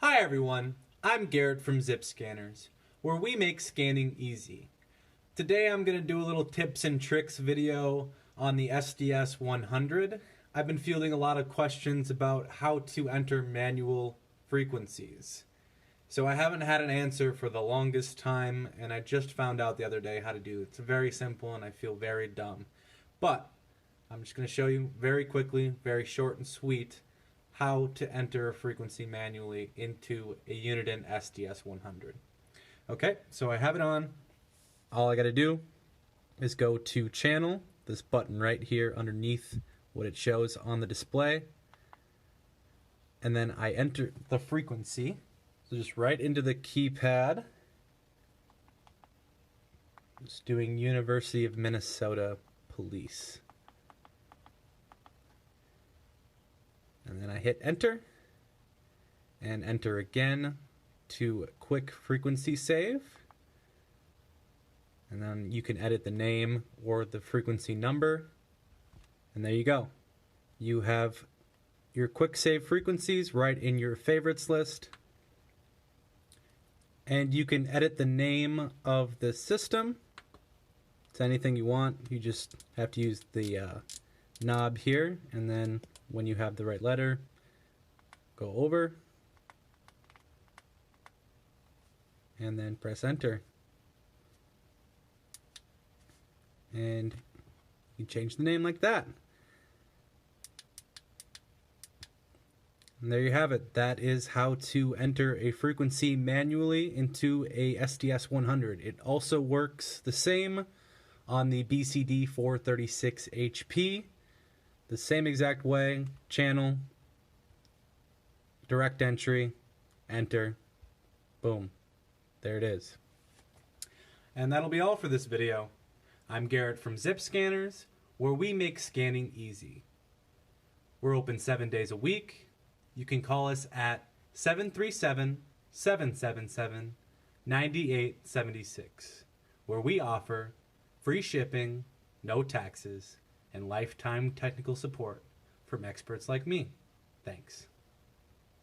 Hi everyone, I'm Garrett from Zip Scanners, where we make scanning easy. Today I'm going to do a little tips and tricks video on the SDS100. I've been fielding a lot of questions about how to enter manual frequencies. So I haven't had an answer for the longest time, and I just found out the other day how to do it. It's very simple and I feel very dumb. But I'm just going to show you very quickly, very short and sweet, how to enter a frequency manually into a Uniden SDS100. Okay, so I have it on. All I got to do is go to channel, this button right here underneath what it shows on the display, and then I enter the frequency. So just right into the keypad. Just doing University of Minnesota Police. And then I hit enter, and enter again to quick frequency save. And then you can edit the name or the frequency number. And there you go. You have your quick save frequencies right in your favorites list. And you can edit the name of the system. It's anything you want. You just have to use the knob here, and then when you have the right letter, go over and then press enter. And you change the name like that. And there you have it. That is how to enter a frequency manually into a SDS100. It also works the same on the BCD 436HP. The same exact way, channel, direct entry, enter, boom, there it is. And that'll be all for this video. I'm Garrett from Zip Scanners, where we make scanning easy. We're open 7 days a week. You can call us at 737-777-9876, where we offer free shipping, no taxes, and lifetime technical support from experts like me. Thanks.